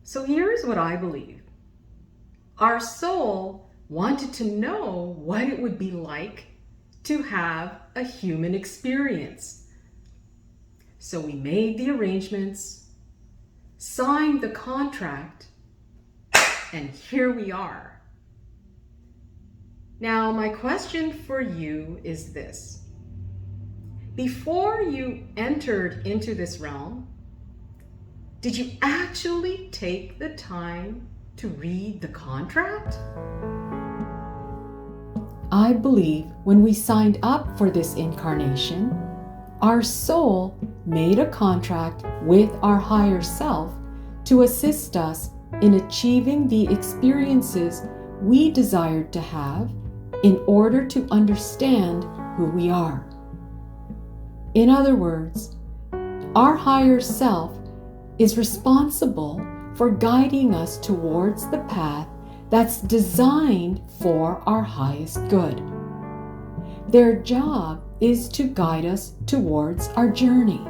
So here's what I believe. Our soul wanted to know what it would be like to have a human experience. So we made the arrangements, signed the contract, and here we are. Now, my question for you is this. Before you entered into this realm, did you actually take the time to read the contract? I believe when we signed up for this incarnation, our soul made a contract with our higher self to assist us in achieving the experiences we desired to have in order to understand who we are. In other words, our higher self is responsible for guiding us towards the path that's designed for our highest good. Their job is to guide us towards our journey.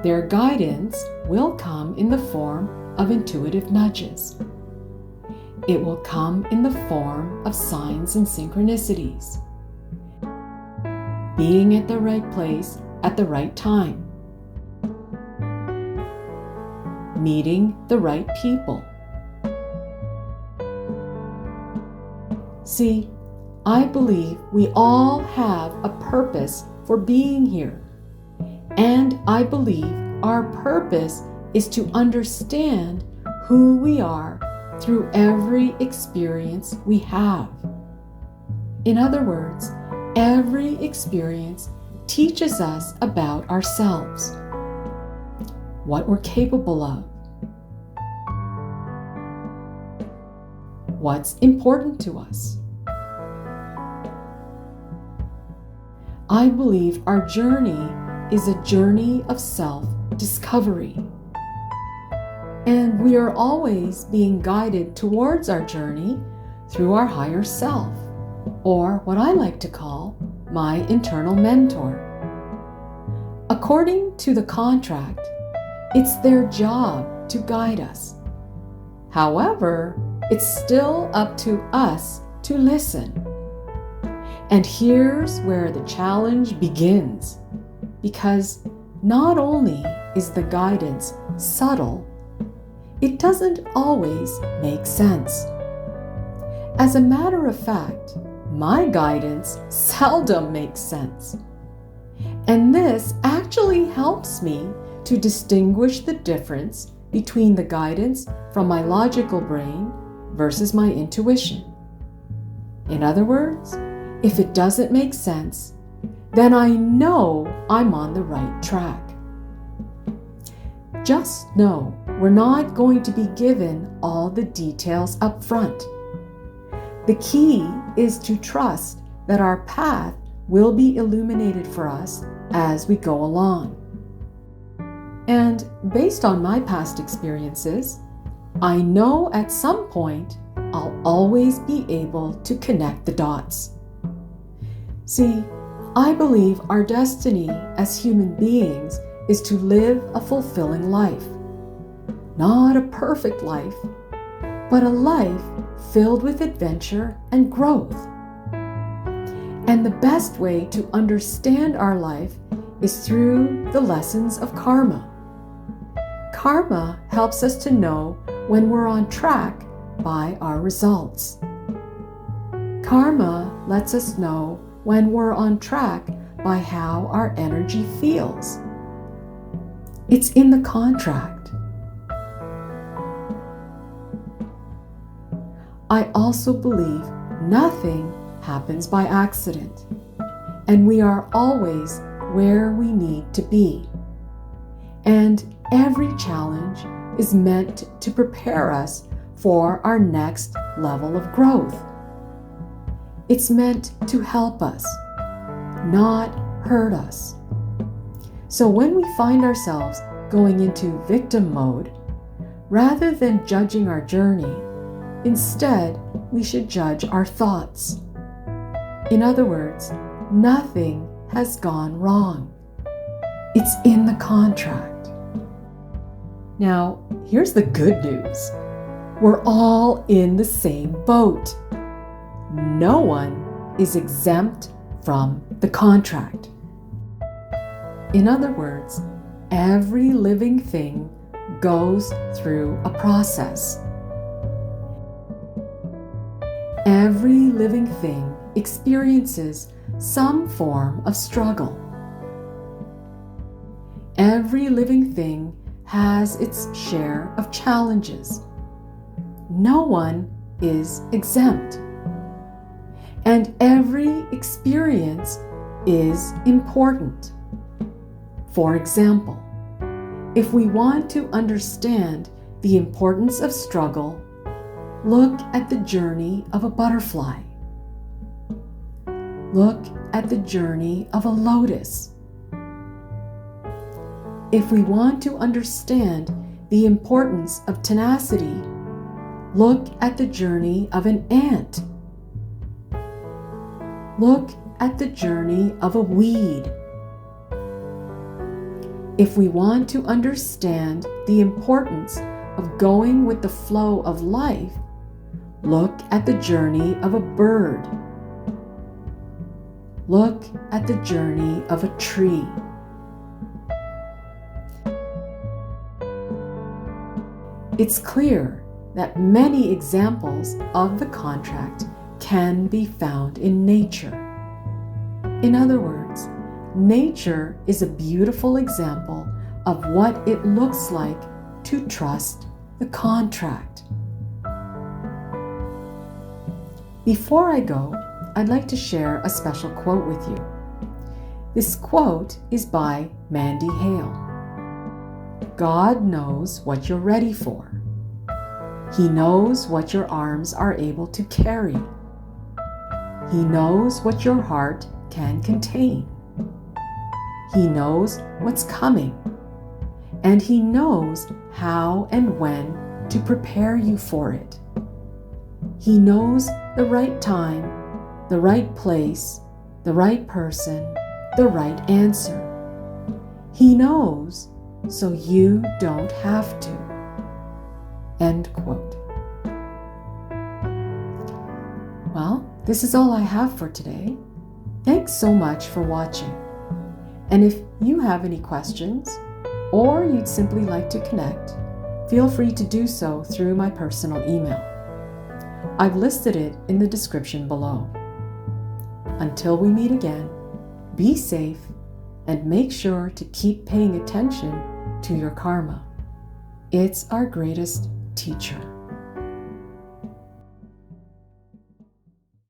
Their guidance will come in the form of intuitive nudges. It will come in the form of signs and synchronicities. Being at the right place at the right time. Meeting the right people. See, I believe we all have a purpose for being here. And I believe our purpose is to understand who we are through every experience we have. In other words, every experience teaches us about ourselves, what we're capable of, what's important to us. I believe our journey is a journey of self-discovery. And we are always being guided towards our journey through our higher self, or what I like to call my internal mentor. According to the contract, it's their job to guide us. However, it's still up to us to listen. And here's where the challenge begins, because not only is the guidance subtle, it doesn't always make sense. As a matter of fact, my guidance seldom makes sense. And this actually helps me to distinguish the difference between the guidance from my logical brain versus my intuition. In other words, if it doesn't make sense, then I know I'm on the right track. Just know we're not going to be given all the details up front. The key is to trust that our path will be illuminated for us as we go along. And based on my past experiences, I know at some point I'll always be able to connect the dots. See, I believe our destiny as human beings is to live a fulfilling life. Not a perfect life, but a life filled with adventure and growth. And the best way to understand our life is through the lessons of karma. Karma helps us to know when we're on track by our results. Karma lets us know when we're on track by how our energy feels. It's in the contract. I also believe nothing happens by accident, and we are always where we need to be. And every challenge is meant to prepare us for our next level of growth. It's meant to help us, not hurt us. So when we find ourselves going into victim mode, rather than judging our journey, instead we should judge our thoughts. In other words, nothing has gone wrong. It's in the contract. Now, here's the good news. We're all in the same boat. No one is exempt from the contract. In other words, every living thing goes through a process. Every living thing experiences some form of struggle. Every living thing has its share of challenges. No one is exempt. And every experience is important. For example, if we want to understand the importance of struggle, look at the journey of a butterfly. Look at the journey of a lotus. If we want to understand the importance of tenacity, look at the journey of an ant. Look at the journey of a weed. If we want to understand the importance of going with the flow of life, look at the journey of a bird. Look at the journey of a tree. It's clear that many examples of the contract can be found in nature. In other words, nature is a beautiful example of what it looks like to trust the contract. Before I go, I'd like to share a special quote with you. This quote is by Mandy Hale. God knows what you're ready for. He knows what your arms are able to carry. He knows what your heart can contain. He knows what's coming, and He knows how and when to prepare you for it. He knows the right time, the right place, the right person, the right answer. He knows so you don't have to. End quote. Well, this is all I have for today. Thanks so much for watching. And if you have any questions, or you'd simply like to connect, feel free to do so through my personal email. I've listed it in the description below. Until we meet again, be safe and make sure to keep paying attention to your karma. It's our greatest teacher.